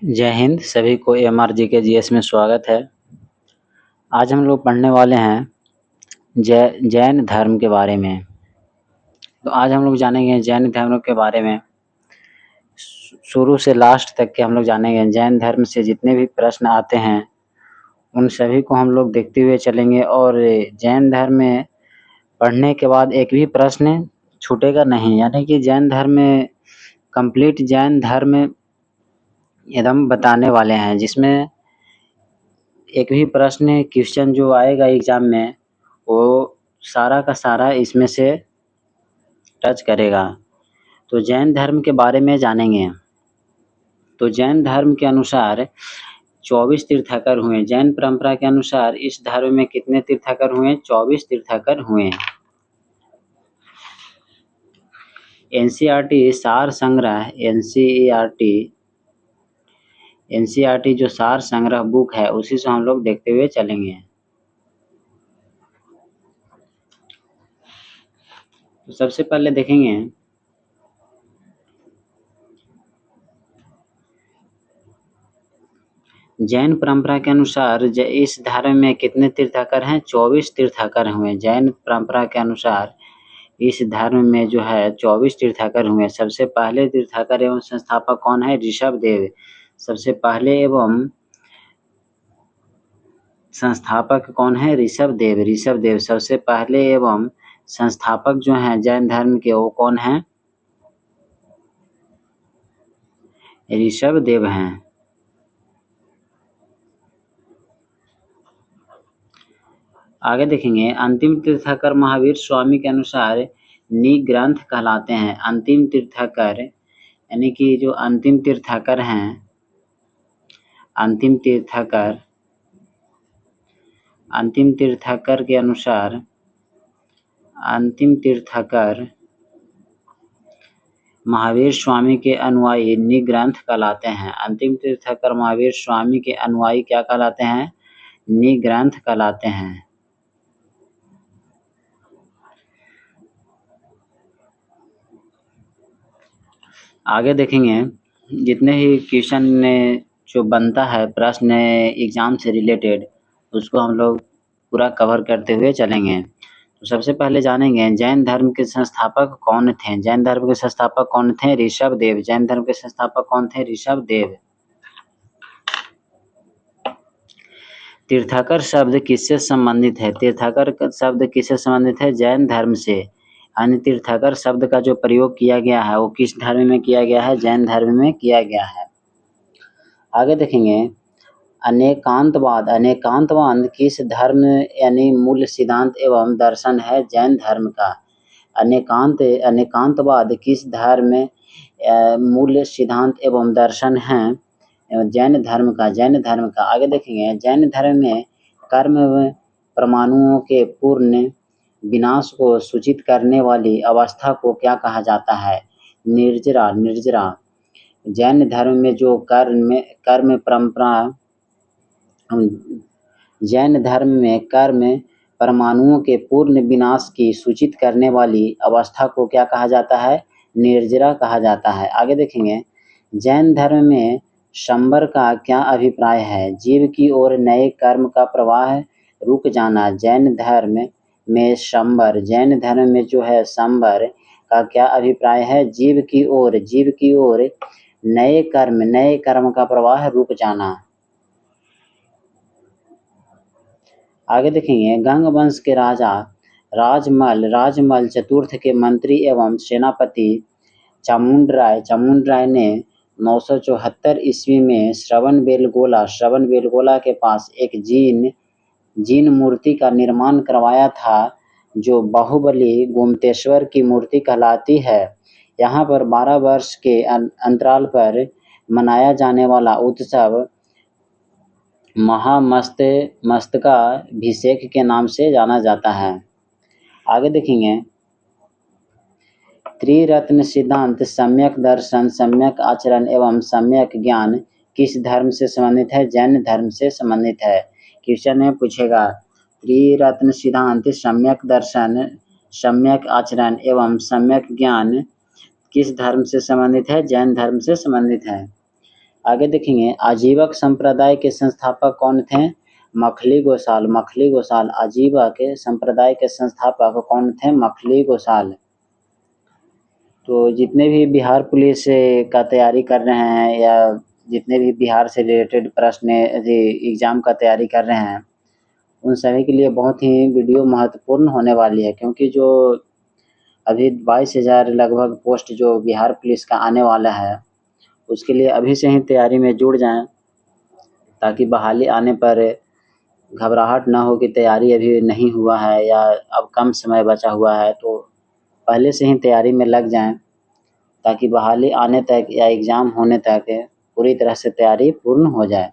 जय हिंद। सभी को एमआरजी के जीएस में स्वागत है। आज हम लोग पढ़ने वाले हैं जैन धर्म के बारे में। तो आज हम लोग जानेंगे जैन धर्म के बारे में, शुरू से लास्ट तक के हम लोग जानेंगे। जैन धर्म से जितने भी प्रश्न आते हैं उन सभी को हम लोग देखते हुए चलेंगे, और जैन धर्म में पढ़ने के बाद एक भी प्रश्न छूटेगा नहीं। यानी कि जैन धर्म में कंप्लीट जैन धर्म एकदम बताने वाले हैं, जिसमें एक भी प्रश्न क्वेश्चन जो आएगा एग्जाम में वो सारा का सारा इसमें से टच करेगा। तो जैन धर्म के बारे में जानेंगे। तो जैन धर्म के अनुसार 24 तीर्थंकर हुए। जैन परंपरा के अनुसार इस धर्म में कितने तीर्थंकर हुए? 24 तीर्थंकर हुए। एनसीईआरटी सार संग्रह, एनसीईआरटी जो सार संग्रह बुक है उसी से हम लोग देखते हुए चलेंगे। तो सबसे पहले देखेंगे जैन परंपरा के अनुसार इस धर्म में कितने तीर्थंकर हैं? 24 तीर्थंकर हुए। जैन परंपरा के अनुसार इस धर्म में जो है 24 तीर्थंकर हुए। सबसे पहले तीर्थंकर एवं संस्थापक कौन है? ऋषभदेव। सबसे पहले एवं संस्थापक कौन है? ऋषभदेव। ऋषभदेव सबसे पहले एवं संस्थापक जो हैं जैन धर्म के, वो कौन है? ऋषभदेव हैं। आगे देखेंगे अंतिम तीर्थंकर महावीर स्वामी के अनुसार निग्रंथ कहलाते हैं। अंतिम तीर्थंकर यानी कि जो अंतिम तीर्थंकर हैं, अंतिम तीर्थंकर के अनुसार अंतिम तीर्थंकर महावीर स्वामी के अनुयायी निग्रंथ कहलाते हैं। अंतिम तीर्थंकर महावीर स्वामी के अनुयायी क्या कहलाते हैं? निग्रंथ कहलाते हैं। आगे देखेंगे जितने ही क्वेश्चन जो बनता है प्रश्न एग्जाम से रिलेटेड, उसको हम लोग पूरा कवर करते हुए चलेंगे। तो सबसे पहले जानेंगे जैन धर्म के संस्थापक कौन थे। जैन धर्म के संस्थापक कौन थे? ऋषभदेव। जैन धर्म के संस्थापक कौन थे? ऋषभदेव। तीर्थंकर शब्द किससे संबंधित है? तीर्थंकर शब्द किससे संबंधित है? जैन धर्म से। अन्य तीर्थंकर शब्द का जो प्रयोग किया गया है वो किस धर्म में किया गया है? जैन धर्म में किया गया है। आगे देखेंगे अनेकांतवाद। अनेकांतवाद किस धर्म यानी मूल सिद्धांत एवं दर्शन है जैन धर्म का? अनेकांतवाद किस धर्म मूल सिद्धांत एवं दर्शन है जैन धर्म का? जैन धर्म का। आगे देखेंगे जैन धर्म में कर्म परमाणुओं के पूर्ण विनाश को सूचित करने वाली अवस्था को क्या कहा जाता है? निर्जरा। निर्जरा। जैन धर्म में जो कर्म परंपरा, जैन धर्म में कर्म परमाणुओं के पूर्ण विनाश की सूचित करने वाली अवस्था को क्या कहा जाता है? निर्जरा कहा जाता है। आगे देखेंगे जैन धर्म में शंबर का क्या अभिप्राय है? जीव की ओर नए कर्म का प्रवाह रुक जाना। जैन धर्म में शंबर, जैन धर्म में जो है शंबर का क्या अभिप्राय है? जीव की ओर नए कर्म का प्रवाह रुक जाना। आगे देखेंगे गंग वंश के राजा राजमल चतुर्थ के मंत्री एवं सेनापति चामुंड राय ने 974 ईस्वी में श्रवण बेलगोला के पास एक जीन मूर्ति का निर्माण करवाया था, जो बाहुबली गोमतेश्वर की मूर्ति कहलाती है। यहाँ पर 12 वर्ष के अंतराल पर मनाया जाने वाला उत्सव महामस्तकाभिषेक के नाम से जाना जाता है। आगे देखेंगे त्रिरत्न सिद्धांत, सम्यक दर्शन, सम्यक आचरण एवं सम्यक ज्ञान किस धर्म से संबंधित है? जैन धर्म से संबंधित है। क्वेश्चन में पूछेगा त्रिरत्न सिद्धांत, सम्यक दर्शन, सम्यक आचरण एवं सम्यक ज्ञान किस धर्म से संबंधित है? जैन धर्म से संबंधित है। आगे देखेंगे आजीवक संप्रदाय के संस्थापक कौन थे? मखली गोसाल। मखली गोसाल आजीवा के संप्रदाय के संस्थापक कौन थे? मखली गोसाल। तो जितने भी बिहार पुलिस का तैयारी कर रहे हैं या जितने भी बिहार से रिलेटेड प्रश्न एग्जाम का तैयारी कर रहे हैं उन सभी के लिए बहुत ही वीडियो महत्वपूर्ण होने वाली है, क्योंकि जो अभी 22,000 लगभग पोस्ट जो बिहार पुलिस का आने वाला है उसके लिए अभी से ही तैयारी में जुड़ जाएं, ताकि बहाली आने पर घबराहट ना हो कि तैयारी अभी नहीं हुआ है या अब कम समय बचा हुआ है, तो पहले से ही तैयारी में लग जाएं, ताकि बहाली आने तक या एग्ज़ाम होने तक पूरी तरह से तैयारी पूर्ण हो जाए।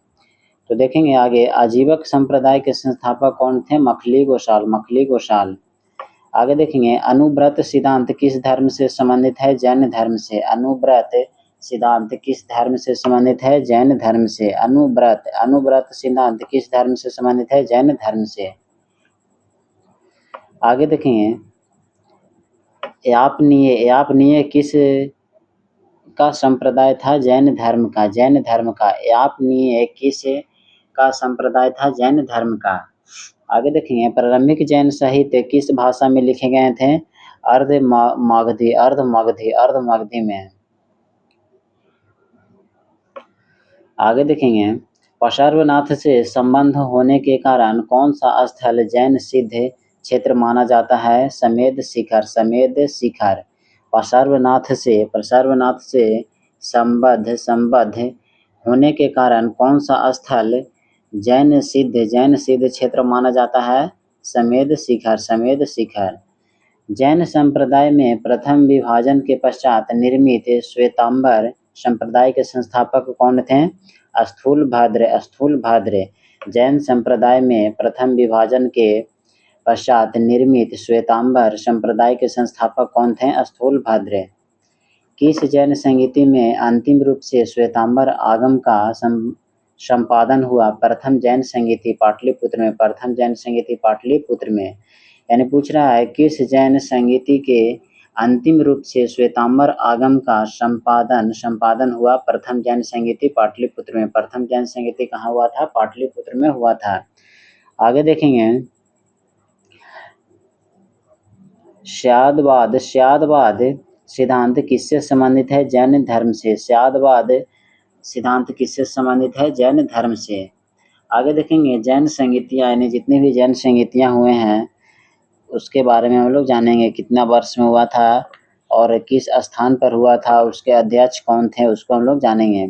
तो देखेंगे आगे आजीवक संप्रदाय के संस्थापक कौन थे? मखली गोसाल। मखली गोसाल। आगे देखेंगे अनुव्रत सिद्धांत किस धर्म से संबंधित है? जैन धर्म से। अनुव्रत सिद्धांत किस धर्म से संबंधित है? जैन धर्म से। अनुव्रत सिद्धांत किस धर्म से संबंधित है? जैन धर्म से। आगे देखेंगे यापनीय किस का संप्रदाय था? जैन धर्म का। जैन धर्म का। यापनीय किस का संप्रदाय था? जैन धर्म का। आगे देखेंगे प्रारंभिक जैन साहित्य किस भाषा में लिखे गए थे? अर्ध में। आगे देखेंगे पार्श्वनाथ से संबंध होने के कारण कौन सा स्थल जैन सिद्ध क्षेत्र माना जाता है? समेध शिखर। समेध शिखर। पार्श्वनाथ से संबद्ध होने के कारण कौन सा स्थल जैन सिद्ध क्षेत्र माना जाता है? समेध शिखर। समेध शिखर। जैन संप्रदाय में प्रथम विभाजन के पश्चात निर्मित श्वेतांबर संप्रदाय के संस्थापक कौन थे? स्थूलभद्र। जैन संप्रदाय में प्रथम विभाजन के पश्चात निर्मित श्वेतांबर संप्रदाय के संस्थापक कौन थे? स्थूलभद्र। किस जैन संगीति में अंतिम रूप से श्वेतांबर आगम का संपादन हुआ? प्रथम जैन संगीति पाटलिपुत्र में। प्रथम जैन संगीति पाटलिपुत्र में। यानी पूछ रहा है किस जैन संगीति के अंतिम रूप से श्वेतांबर आगम का संपादन हुआ? प्रथम जैन संगीति पाटलिपुत्र में। प्रथम जैन संगीति कहाँ हुआ था? पाटलिपुत्र में हुआ था। आगे देखेंगे स्यादवाद सिद्धांत किससे संबंधित है? जैन धर्म से। स्यादवाद सिद्धांत किससे संबंधित है? जैन धर्म से। आगे देखेंगे जैन संगीतियाँ यानी जितने भी जैन संगीतियाँ हुए हैं उसके बारे में हम लोग जानेंगे, कितना वर्ष में हुआ था और किस स्थान पर हुआ था, उसके अध्यक्ष कौन थे, उसको हम लोग जानेंगे।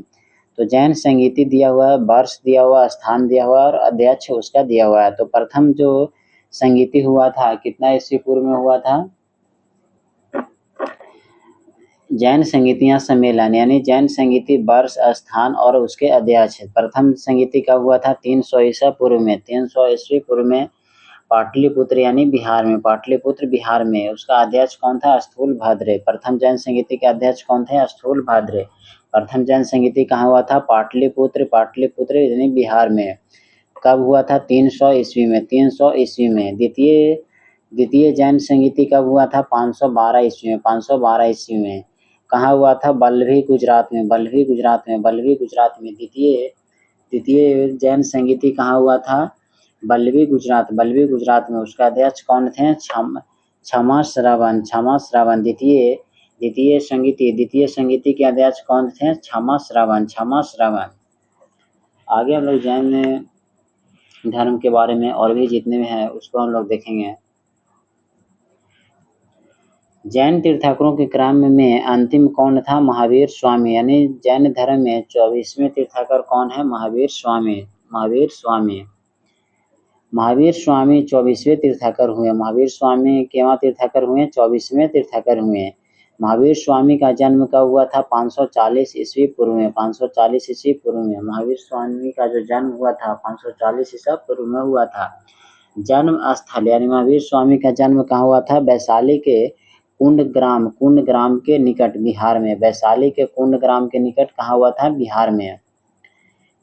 तो जैन संगीति दिया हुआ है, वर्ष दिया हुआ, स्थान दिया हुआ और अध्यक्ष उसका दिया हुआ है। तो प्रथम जो संगीति हुआ था कितना ईस्वी पूर्व में हुआ था? जैन संगीतियाँ सम्मेलन यानी जैन संगीति वर्ष, स्थान और उसके अध्यक्ष। प्रथम संगीति कब हुआ था? 300 ईसा पूर्व में। 300 ईस्वी पूर्व में पाटलिपुत्र यानी बिहार में। पाटलिपुत्र बिहार में। उसका अध्यक्ष कौन था? स्थूलभद्र। प्रथम जैन संगीति के अध्यक्ष कौन थे? स्थूलभद्र। प्रथम जैन संगीति कहाँ हुआ था? पाटलिपुत्र यानी बिहार में। कब हुआ था? 300 ईस्वी में। 300 ईस्वी में। द्वितीय जैन संगीति कब हुआ था? 512 ईस्वी में। 512 ईस्वी में। कहाँ हुआ था? बल्लभी गुजरात में। द्वितीय जैन संगीति कहाँ हुआ था? बल्लभी गुजरात में। उसका अध्यक्ष कौन थे? क्षमा श्रवण। द्वितीय संगीति के अध्यक्ष कौन थे? क्षमा श्रवण। आगे हम लोग जैन धर्म के बारे में और भी जितने भी हैं उसको हम लोग देखेंगे। जैन तीर्थंकरों के क्रम में अंतिम कौन था? महावीर स्वामी। यानी जैन धर्म में 24वें तीर्थंकर कौन है? महावीर स्वामी 24वें तीर्थंकर हुए। महावीर स्वामी केवां तीर्थंकर हुए? 24वें तीर्थंकर हुए। महावीर स्वामी का जन्म कब हुआ था? 540 ईस्वी पूर्व में। 540 ईस्वी पूर्व में महावीर स्वामी का जो जन्म हुआ था 540 ईसा पूर्व में हुआ था। जन्म स्थल यानी महावीर स्वामी का जन्म कहाँ हुआ था? वैशाली के कुंडग्राम के निकट बिहार में। वैशाली के कुंडग्राम के निकट कहाँ हुआ था? बिहार में।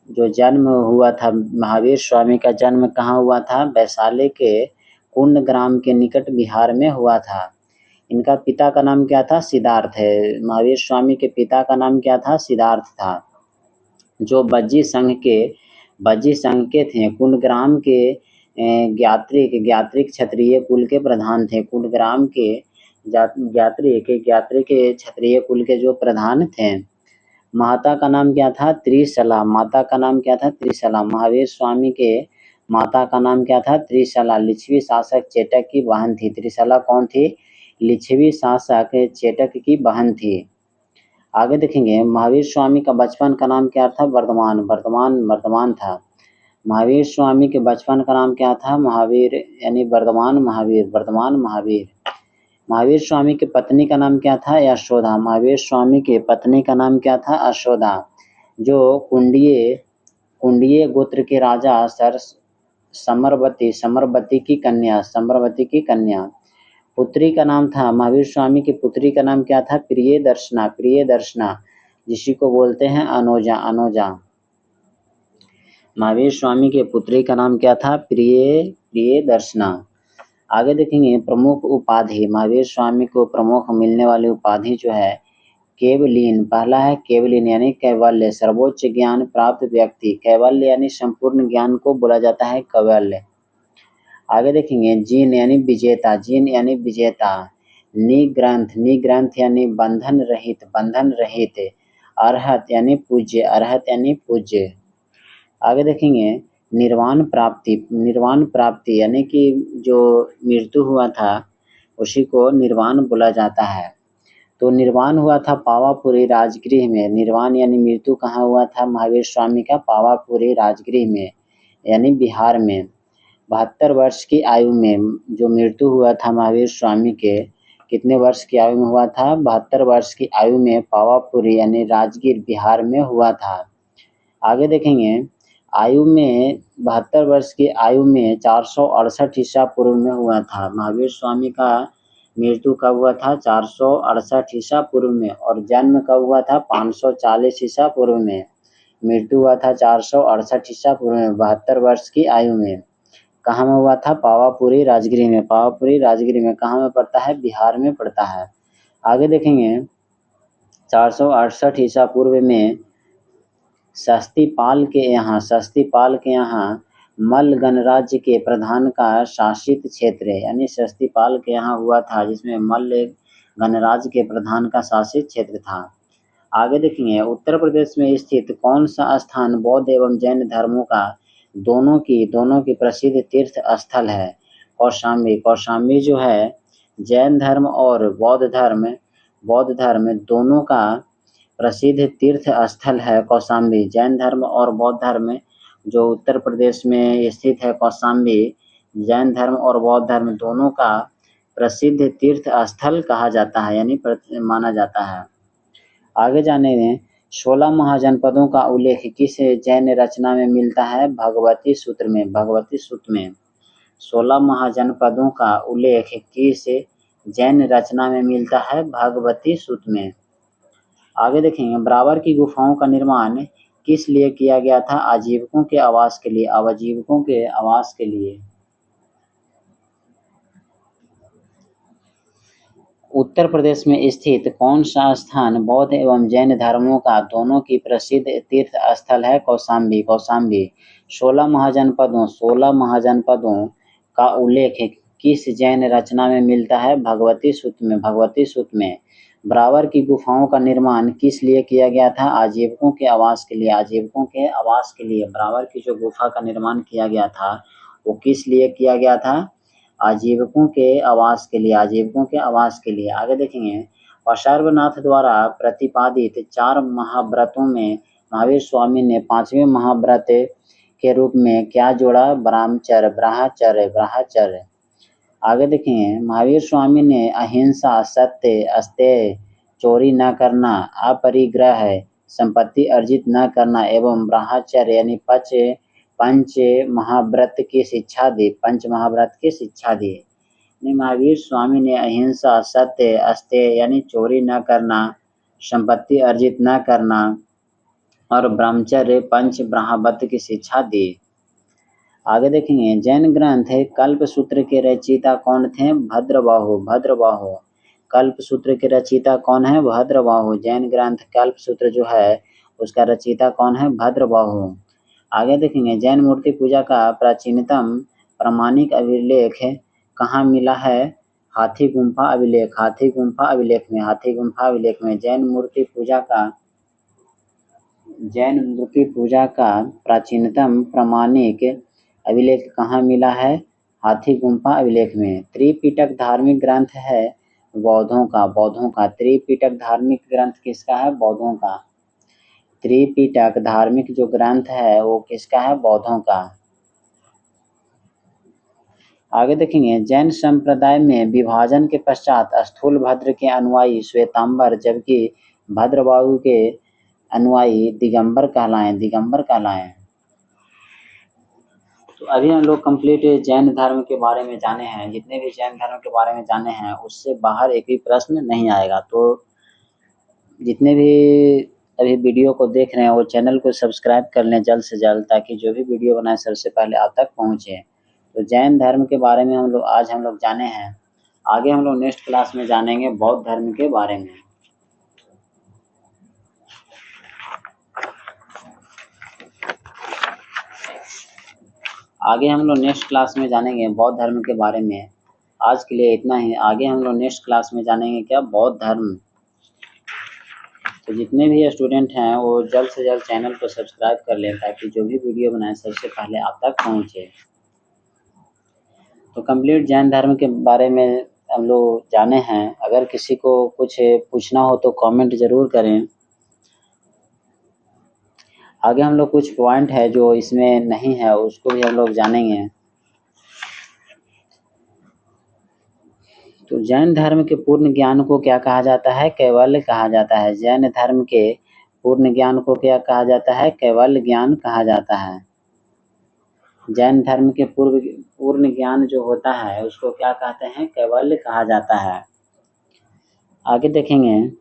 जो जन्म हुआ था महावीर स्वामी का जन्म कहाँ हुआ था? वैशाली के कुंडग्राम के निकट बिहार में हुआ था। इनका पिता का नाम क्या था? सिद्धार्थ है। महावीर स्वामी के पिता का नाम क्या था? सिद्धार्थ था। जो बज्जी संघ के थे, कुलग्राम के ज्ञात्रिक क्षत्रिय कुल के प्रधान थे। कुलग्राम के ज्ञात्रिक क्षत्रिय कुल के जो प्रधान थे। माता का नाम क्या था? त्रिशला। माता का नाम क्या था? त्रिशला। महावीर स्वामी के माता का नाम क्या था? त्रिशला। लिच्छवी शासक चेटक की बहन थी। त्रिशला कौन थी? लिच्छवी शासक चेटक की बहन थी। आगे देखेंगे, महावीर स्वामी का बचपन का नाम क्या था? वर्धमान था। महावीर स्वामी के बचपन का नाम क्या था? महावीर यानी वर्धमान महावीर। महावीर स्वामी की पत्नी का नाम क्या था? यशोदा। महावीर स्वामी के पत्नी का नाम क्या था? यशोदा। जो कुंडीय गोत्र के राजा समरवती की कन्या पुत्री का नाम था, महावीर स्वामी की पुत्री का नाम क्या था? प्रियदर्शना, जिसी को बोलते हैं अनोजा। महावीर स्वामी के पुत्री का नाम क्या था? प्रियदर्शना। आगे देखेंगे, प्रमुख उपाधि। महावीर स्वामी को प्रमुख मिलने वाली उपाधि जो है केवलीन। पहला है केवलीन यानी कैवल्य, सर्वोच्च ज्ञान प्राप्त व्यक्ति। कैवल्य यानी संपूर्ण ज्ञान को बोला जाता है कैवल्य। आगे देखेंगे, जीन यानी विजेता। निग्रंथ यानी बंधन रहित। अर्हत यानी पूज्य। आगे देखेंगे, निर्वाण प्राप्ति यानी कि जो मृत्यु हुआ था उसी को निर्वाण बोला जाता है। तो निर्वाण हुआ था पावापुरी राजगृह में। निर्वाण यानी मृत्यु कहाँ हुआ था? महावीर स्वामी का पावापुरी राजगृह में यानी बिहार में। 72 वर्ष की आयु में जो मृत्यु हुआ था महावीर स्वामी के, कितने वर्ष की आयु में हुआ था? 72 वर्ष की आयु में पावापुरी यानी राजगीर बिहार में हुआ था। आगे देखेंगे, 72 वर्ष की आयु में 468 ईसा पूर्व में हुआ था। महावीर स्वामी का मृत्यु कब हुआ था? 468 ईसा पूर्व में। और जन्म कब हुआ था? 540 ईसा पूर्व में। मृत्यु हुआ था 468 ईसा पूर्व में, 72 वर्ष की आयु में। कहाँ में हुआ था? पावापुरी राजगीर में। पावापुरी राजगीर में कहाँ में पड़ता है? बिहार में पड़ता है। आगे देखेंगे, 468 ईसा पूर्व में शस्तिपाल के यहाँ मल्ल गणराज्य के प्रधान का शासित क्षेत्र है, यानी शस्तिपाल के यहाँ हुआ था जिसमें मल्ल गणराज्य के प्रधान का शासित क्षेत्र था। आगे देखेंगे, उत्तर प्रदेश में स्थित कौन सा स्थान बौद्ध एवं जैन धर्मों का दोनों की प्रसिद्ध तीर्थ स्थल है? कौशाम्बी जो है जैन धर्म और बौद्ध धर्म दोनों का प्रसिद्ध तीर्थ स्थल है कौशाम्बी। जैन धर्म और बौद्ध धर्म जो उत्तर प्रदेश में स्थित है कौशाम्बी, जैन धर्म और बौद्ध धर्म दोनों का प्रसिद्ध तीर्थ स्थल कहा जाता है यानी माना जाता है। आगे जानेंगे, 16 महाजनपदों का उल्लेख किस जैन रचना में मिलता है? भगवती सूत्र में। 16 महाजनपदों का उल्लेख किस जैन रचना में मिलता है? भगवती सूत्र में। आगे देखेंगे, ब्रावर की गुफाओं का निर्माण किस लिए किया गया था? आजीविकों के आवास के लिए। उत्तर प्रदेश में स्थित कौन सा स्थान बौद्ध एवं जैन धर्मों का दोनों की प्रसिद्ध तीर्थ स्थल है? कौशाम्बी। 16 महाजनपदों का उल्लेख किस जैन रचना में मिलता है? भगवती सूत्र में। ब्रावर की गुफाओं का निर्माण किस लिए किया गया था? आजीविकों के आवास के लिए। ब्रावर की जो गुफा का निर्माण किया गया था वो किस लिए किया गया था? आजीविकों के आवास के लिए। आगे देखेंगे, पार्श्वनाथ द्वारा प्रतिपादित 4 महाव्रतों में महावीर स्वामी ने 5वें महाव्रत के रूप में क्या जोड़ा? ब्रह्मचर्य। आगे देखेंगे, महावीर स्वामी ने अहिंसा, सत्य, अस्तेय, चोरी न करना, अपरिग्रह, संपत्ति अर्जित न करना एवं ब्रह्मचर्य यानी पंच महाव्रत की शिक्षा दी। महावीर स्वामी ने अहिंसा, सत्य, अस्तेय यानी चोरी न करना, संपत्ति अर्जित न करना और ब्रह्मचर्य पंच ब्रह्मव्रत की शिक्षा दी। आगे देखेंगे, जैन ग्रंथ कल्पसूत्र के रचयिता कौन थे? कल्पसूत्र के रचयिता कौन है? भद्रबाहु। जैन ग्रंथ कल्पसूत्र जो है उसका रचयिता कौन है? भद्रबाहु। आगे देखेंगे जैन मूर्ति पूजा का प्राचीनतम प्रामाणिक अभिलेख कहाँ मिला है? हाथी गुम्फा अभिलेख। हाथी गुम्फा अभिलेख में, हाथी गुम्फा अभिलेख में जैन मूर्ति पूजा का प्राचीनतम प्रामाणिक अभिलेख कहाँ मिला है? हाथी गुम्फा अभिलेख में। त्रिपिटक धार्मिक ग्रंथ है बौद्धों का। त्रिपिटक धार्मिक ग्रंथ किसका है? बौद्धों का। त्रिपिटक धार्मिक जो ग्रंथ है वो किसका है? बौद्धों का। आगे देखेंगे जैन संप्रदाय में विभाजन के पश्चात स्थूलभद्र के अनुयायी श्वेतांबर जबकि भद्रबाहु के अनुयायी दिगंबर कहलाए। तो अभी हम लोग कंप्लीट जैन धर्म के बारे में जाने हैं। जितने भी जैन धर्म के बारे में जाने हैं उससे बाहर एक भी प्रश्न नहीं आएगा। तो जितने भी अभी वीडियो को देख रहे हैं वो चैनल को सब्सक्राइब कर लें जल्द से जल्द, ताकि जो भी वीडियो बनाए सबसे पहले आप तक पहुंचे। तो जैन धर्म के बारे में आज हम लोग जाने हैं। आगे हम लोग नेक्स्ट क्लास में जानेंगे बौद्ध धर्म के बारे में। आगे हम लोग नेक्स्ट क्लास में जानेंगे बौद्ध धर्म के बारे में। आज के लिए इतना ही। आगे हम लोग नेक्स्ट क्लास में जानेंगे क्या? बौद्ध धर्म। तो जितने भी स्टूडेंट हैं वो जल्द से जल्द चैनल को सब्सक्राइब कर लें, ताकि जो भी वीडियो बनाए सबसे पहले आप तक पहुंचे। तो कंप्लीट जैन धर्म के बारे में हम लोग जाने हैं। अगर किसी को कुछ पूछना हो तो कमेंट जरूर करें। आगे हम लोग कुछ पॉइंट है जो इसमें नहीं है उसको भी हम लोग जानेंगे। तो जैन धर्म के पूर्ण ज्ञान को क्या कहा जाता है? कैवल्य कहा जाता है। जैन धर्म के पूर्ण ज्ञान को क्या कहा जाता है? कैवल्य ज्ञान कहा जाता है। जैन धर्म के पूर्ण ज्ञान जो होता है उसको क्या कहते हैं? कैवल्य कहा जाता है। आगे देखेंगे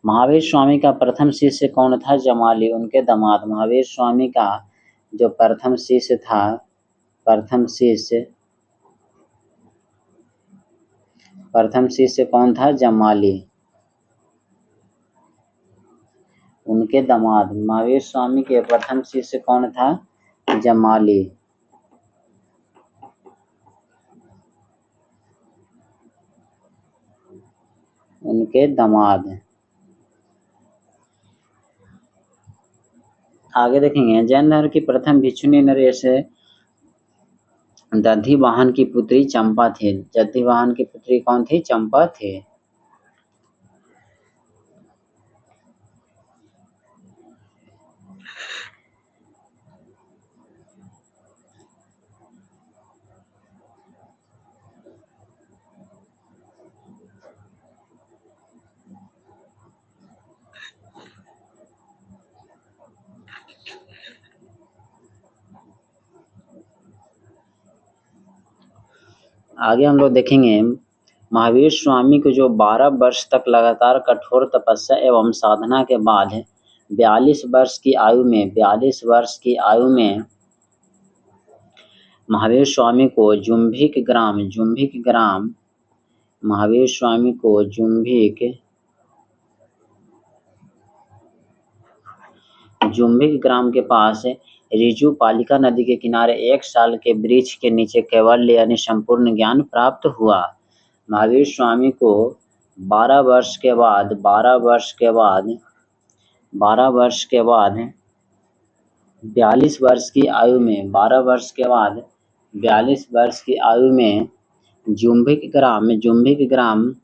महावीर स्वामी का प्रथम शिष्य कौन था? जमाली, उनके दामाद। महावीर स्वामी का जो प्रथम शिष्य था, प्रथम शिष्य कौन था? जमाली, उनके दामाद। महावीर स्वामी के प्रथम शिष्य कौन था? जमाली, उनके दामाद। आगे देखेंगे जैन धर्म की प्रथम भिक्षुणी नरेश दधिवाहन की पुत्री चंपा थी। दधिवाहन की पुत्री कौन थी? चंपा थी। आगे हम लोग देखेंगे महावीर स्वामी को जो 12 वर्ष तक लगातार कठोर तपस्या एवं साधना के बाद 42 वर्ष की आयु में महावीर स्वामी को जुम्भिक ग्राम के पास रिजु पालिका नदी के किनारे 1 साल के वृक्ष के नीचे कैवल्य यानी संपूर्ण ज्ञान प्राप्त हुआ। महावीर स्वामी को 12 वर्ष के बाद 42 वर्ष की आयु में जुम्भिक ग्राम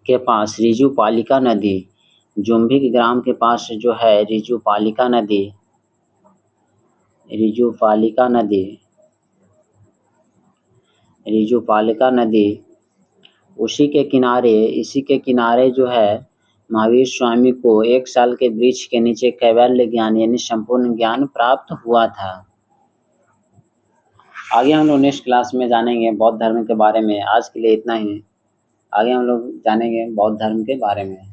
के पास रिजु पालिका नदी, जुम्भिक ग्राम के पास जो है रिजु पालिका नदी, इसी के किनारे जो है महावीर स्वामी को 1 साल के वृक्ष के नीचे कैवल्य ज्ञान यानी संपूर्ण ज्ञान प्राप्त हुआ था। आगे हम लोग नेक्स्ट क्लास में जानेंगे बौद्ध धर्म के बारे में। आज के लिए इतना ही। आगे हम लोग जानेंगे बौद्ध धर्म के बारे में।